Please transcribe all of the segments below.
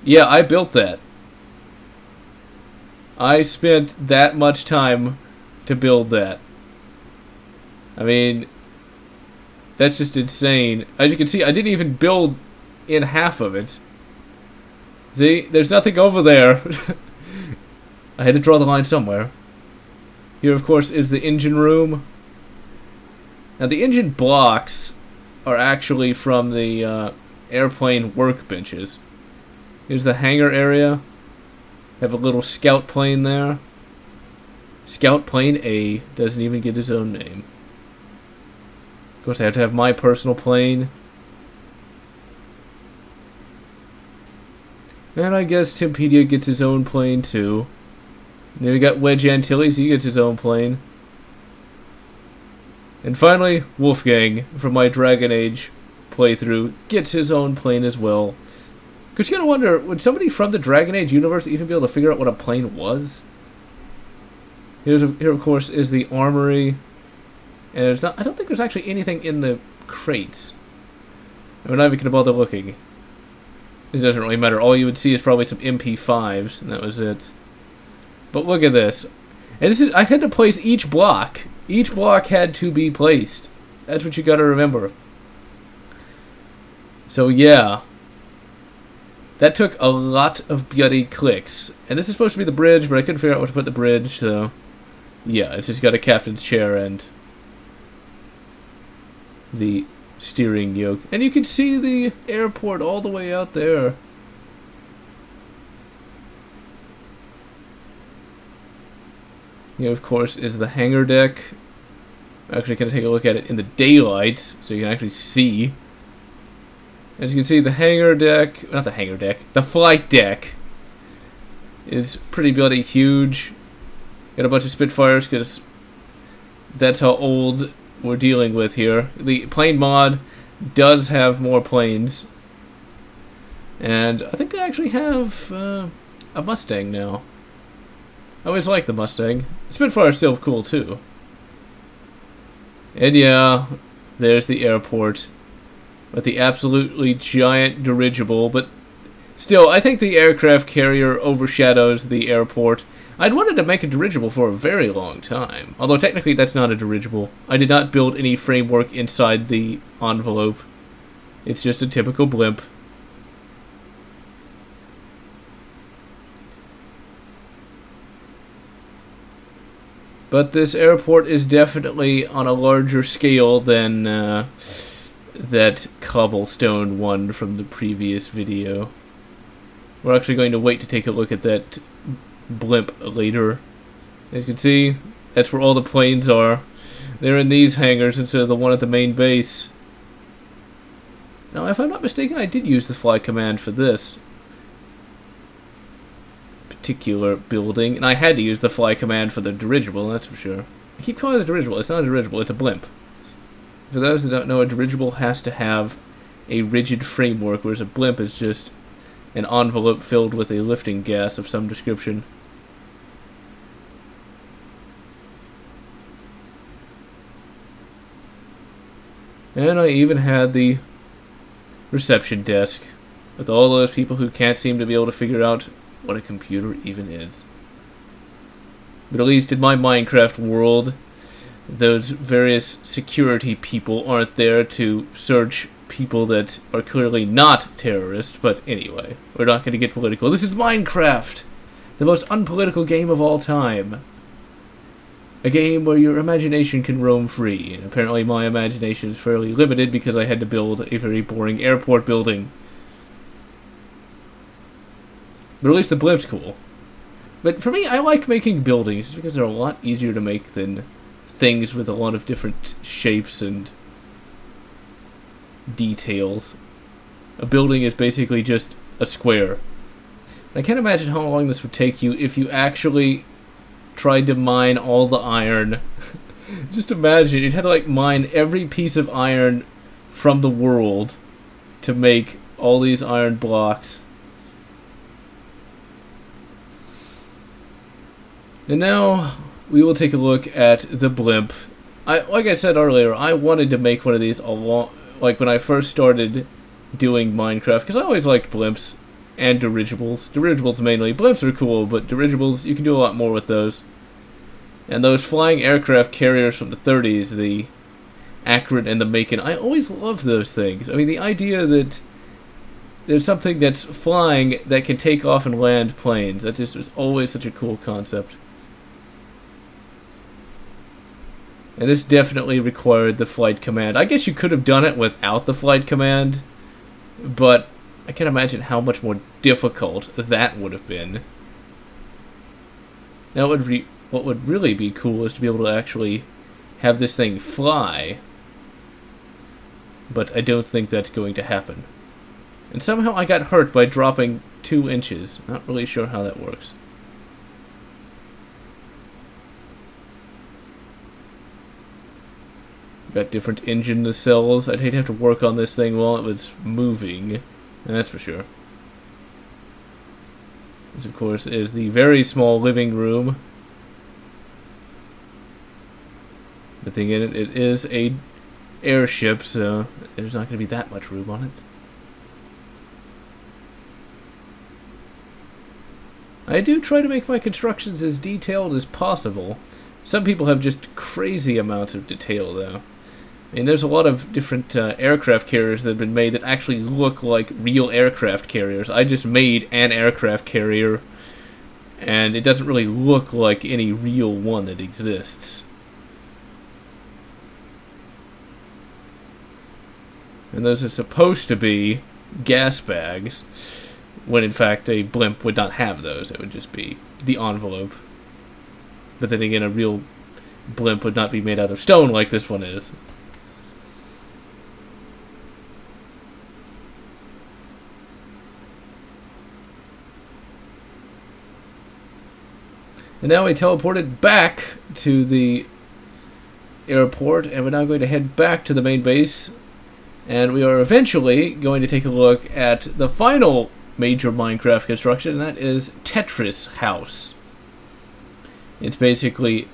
Yeah, I built that. I spent that much time to build that. I mean, that's just insane. As you can see, I didn't even build in half of it. See, there's nothing over there. I had to draw the line somewhere. Here, of course, is the engine room. Now, the engine blocks are actually from the airplane workbenches. Here's the hangar area. Have a little scout plane there. Scout plane A doesn't even get his own name. Of course, I have to have my personal plane. And I guess Timpedia gets his own plane too. Then we got Wedge Antilles, he gets his own plane. And finally, Wolfgang, from my Dragon Age playthrough, gets his own plane as well. Because you gotta wonder, would somebody from the Dragon Age universe even be able to figure out what a plane was? Here, of course, is the armory. And it's not, I don't think there's actually anything in the crates. And we're not even gonna bother looking. It doesn't really matter. All you would see is probably some MP5s, and that was it. But look at this. And this is, I had to place each block. Each block had to be placed. That's what you gotta remember. So yeah. That took a lot of bloody clicks. And this is supposed to be the bridge, but I couldn't figure out where to put the bridge, so... yeah, it's just got a captain's chair and... the steering yoke. And you can see the airport all the way out there. Here, of course, is the hangar deck. I'm actually going to take a look at it in the daylight, so you can actually see. As you can see, the hangar deck, not the hangar deck, the flight deck is pretty bloody huge. Got a bunch of Spitfires, because that's how old we're dealing with here. The plane mod does have more planes. And I think they actually have a Mustang now. I always liked the Mustang. Spitfire is still cool too. And yeah, there's the airport. With the absolutely giant dirigible, but still, I think the aircraft carrier overshadows the airport. I'd wanted to make a dirigible for a very long time, although technically that's not a dirigible. I did not build any framework inside the envelope. It's just a typical blimp. But this airport is definitely on a larger scale than that cobblestone one from the previous video. We're actually going to wait to take a look at that blimp later. As you can see, that's where all the planes are. They're in these hangars instead of the one at the main base. Now, if I'm not mistaken, I did use the fly command for this particular building, and I had to use the fly command for the dirigible, that's for sure. I keep calling it a dirigible. It's not a dirigible, it's a blimp. For those that don't know, a dirigible has to have a rigid framework, whereas a blimp is just an envelope filled with a lifting gas of some description. And I even had the reception desk with all those people who can't seem to be able to figure out what a computer even is. But at least in my Minecraft world, those various security people aren't there to search people that are clearly not terrorists. But anyway, we're not going to get political. This is Minecraft, the most unpolitical game of all time. A game where your imagination can roam free. And apparently my imagination is fairly limited because I had to build a very boring airport building. But at least the blimp's cool. But for me, I like making buildings because they're a lot easier to make than things with a lot of different shapes and details. A building is basically just a square. I can't imagine how long this would take you if you actually tried to mine all the iron. Just imagine, you'd have to like mine every piece of iron from the world to make all these iron blocks. And now we will take a look at the blimp. Like I said earlier, I wanted to make one of these a long, like when I first started doing Minecraft, because I always liked blimps. and dirigibles. Dirigibles mainly. Blimps are cool, but dirigibles, you can do a lot more with those. And those flying aircraft carriers from the 30s, the Akron and the Macon, I always loved those things. I mean, the idea that there's something that's flying that can take off and land planes, that just was always such a cool concept. And this definitely required the flight command. I guess you could have done it without the flight command, but I can't imagine how much more difficult that would have been. Now, what would really be cool is to be able to actually have this thing fly, but I don't think that's going to happen. And somehow I got hurt by dropping 2 inches. Not really sure how that works. Got different engine nacelles. I'd hate to have to work on this thing while it was moving. That's for sure. This, of course, is the very small living room. The thing in it, it is a airship, so there's not going to be that much room on it. I do try to make my constructions as detailed as possible. Some people have just crazy amounts of detail, though. I mean, there's a lot of different aircraft carriers that have been made that actually look like real aircraft carriers. I just made an aircraft carrier, and it doesn't really look like any real one that exists. And those are supposed to be gas bags, when in fact a blimp would not have those. It would just be the envelope. But then again, a real blimp would not be made out of stone like this one is. And now we teleported back to the airport, and we're now going to head back to the main base. And we are eventually going to take a look at the final major Minecraft construction, and that is Tetris House. It's basically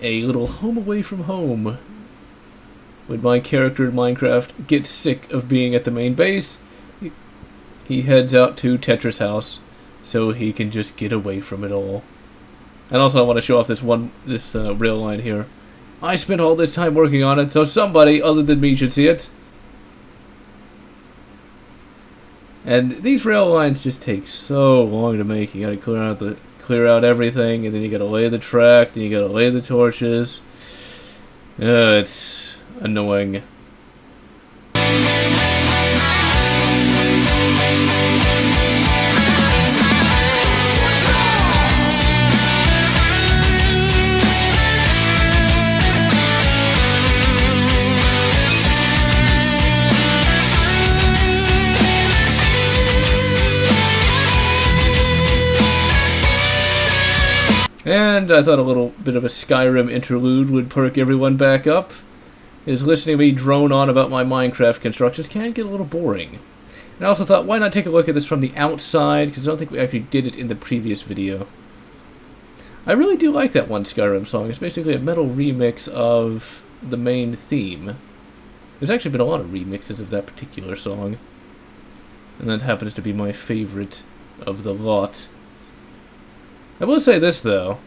a little home away from home. When my character in Minecraft gets sick of being at the main base, he heads out to Tetris House so he can just get away from it all. And also I want to show off this rail line here. I spent all this time working on it, so somebody other than me should see it. And these rail lines just take so long to make. You gotta clear out everything, and then you gotta lay the track, then you gotta lay the torches. It's annoying. And I thought a little bit of a Skyrim interlude would perk everyone back up. Is listening to me drone on about my Minecraft constructions can get a little boring. And I also thought, why not take a look at this from the outside, because I don't think we actually did it in the previous video. I really do like that one Skyrim song. It's basically a metal remix of the main theme. There's actually been a lot of remixes of that particular song. And that happens to be my favorite of the lot. I will say this, though.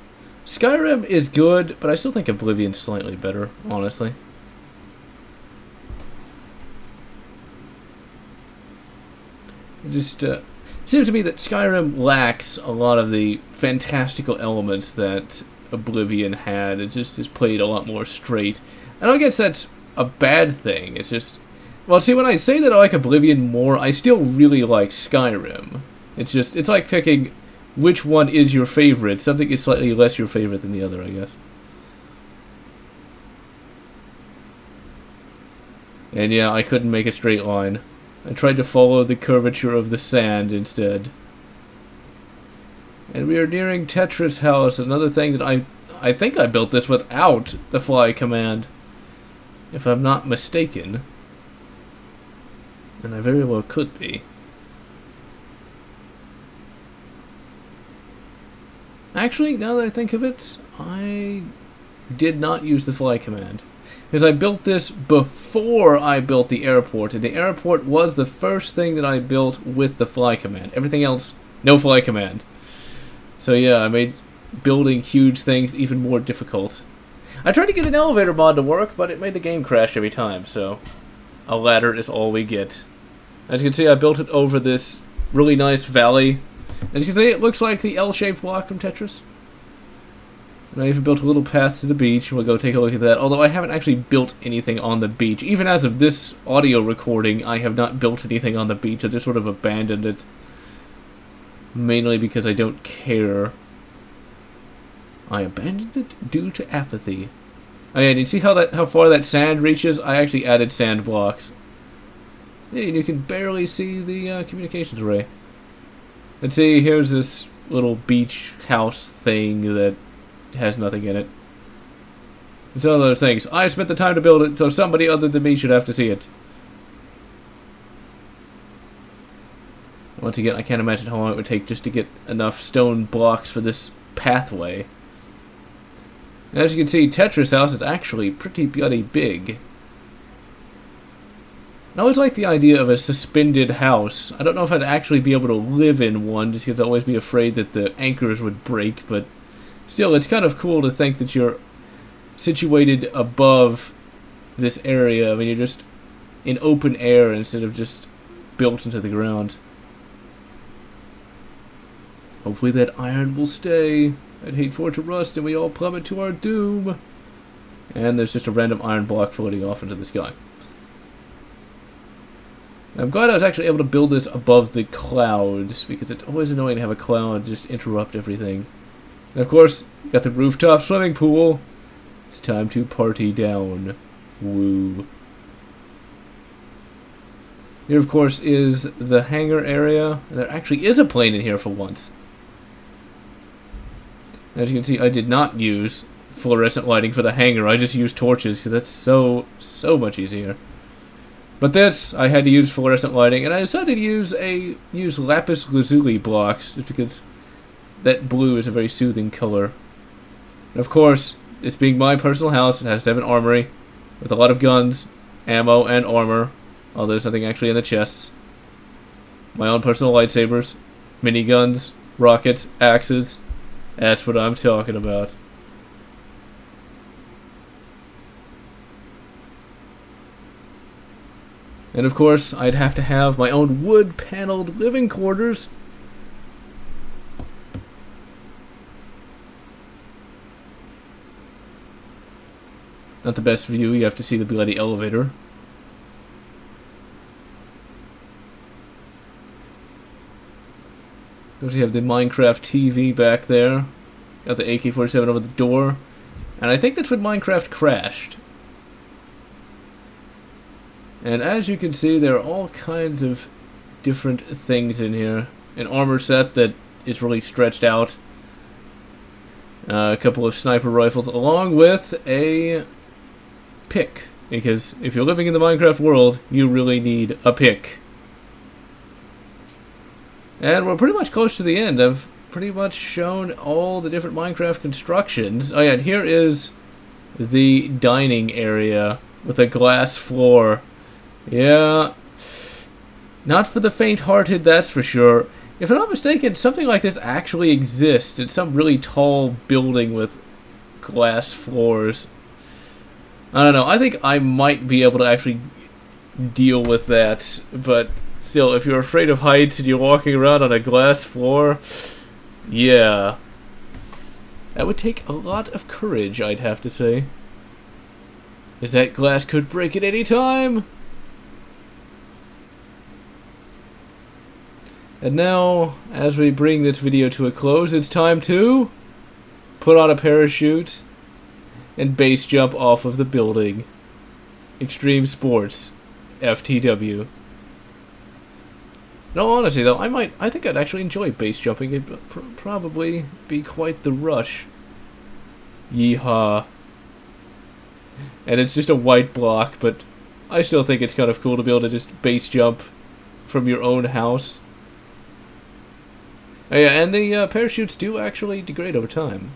Skyrim is good, but I still think Oblivion's slightly better, honestly. It just seems to me that Skyrim lacks a lot of the fantastical elements that Oblivion had. It just is played a lot more straight. And I guess that's a bad thing. It's just... Well, see, when I say that I like Oblivion more, I still really like Skyrim. It's like picking... which one is your favorite? Something is slightly less your favorite than the other, I guess. And yeah, I couldn't make a straight line. I tried to follow the curvature of the sand instead. And we are nearing Tetris House, another thing that I think I built this without the fly command, if I'm not mistaken. And I very well could be. Actually, now that I think of it, I did not use the fly command. Because I built this before I built the airport, and the airport was the first thing that I built with the fly command. Everything else, no fly command. So yeah, I made building huge things even more difficult. I tried to get an elevator mod to work, but it made the game crash every time, so a ladder is all we get. As you can see, I built it over this really nice valley. As you can see, it looks like the L-shaped block from Tetris. And I even built a little path to the beach. We'll go take a look at that. Although I haven't actually built anything on the beach. Even as of this audio recording, I have not built anything on the beach. I just sort of abandoned it. Mainly because I don't care. I abandoned it due to apathy. Oh yeah, and you see how far that sand reaches? I actually added sand blocks. Yeah, and you can barely see the communications array. Let's see, here's this little beach house thing that has nothing in it. It's one of those things. I spent the time to build it, so somebody other than me should have to see it. Once again, I can't imagine how long it would take just to get enough stone blocks for this pathway. And as you can see, Tetris House is actually pretty bloody big. I always like the idea of a suspended house. I don't know if I'd actually be able to live in one, just because I'd always be afraid that the anchors would break, but still, it's kind of cool to think that you're situated above this area. I mean, you're just in open air instead of just built into the ground. Hopefully that iron will stay. I'd hate for it to rust and we all plummet to our doom. And there's just a random iron block floating off into the sky. I'm glad I was actually able to build this above the clouds, because it's always annoying to have a cloud just interrupt everything. And of course, you got the rooftop swimming pool. It's time to party down. Woo. Here, of course, is the hangar area. There actually is a plane in here for once. As you can see, I did not use fluorescent lighting for the hangar. I just used torches, because that's so much easier. But this, I had to use fluorescent lighting, and I decided to use lapis lazuli blocks, just because that blue is a very soothing color. And of course, this being my personal house, it has to have an armory with a lot of guns, ammo, and armor. Although there's nothing actually in the chests. My own personal lightsabers, miniguns, rockets, axes. That's what I'm talking about. And of course, I'd have to have my own wood-paneled living quarters. Not the best view, you have to see the bloody elevator. Of course, you have the Minecraft TV back there. Got the AK-47 over the door. And I think that's when Minecraft crashed. And as you can see, there are all kinds of different things in here. An armor set that is really stretched out. A couple of sniper rifles, along with a pick. Because if you're living in the Minecraft world, you really need a pick. And we're pretty much close to the end. I've pretty much shown all the different Minecraft constructions. Oh yeah, and here is the dining area with a glass floor. Yeah, not for the faint-hearted, that's for sure. If I'm not mistaken, something like this actually exists. It's some really tall building with glass floors. I don't know, I think I might be able to actually deal with that, but still, if you're afraid of heights and you're walking around on a glass floor, yeah. That would take a lot of courage, I'd have to say. As that glass could break at any time. And now, as we bring this video to a close, it's time to put on a parachute and base jump off of the building. Extreme sports. FTW. No, honestly though, I think I'd actually enjoy base jumping. It'd probably be quite the rush. Yeehaw. And it's just a white block, but I still think it's kind of cool to be able to just base jump from your own house. Oh yeah, and the parachutes do actually degrade over time.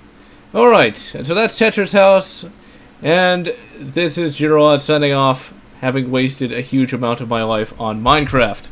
Alright, and so that's Tetris House. And this is Gerard signing off, having wasted a huge amount of my life on Minecraft.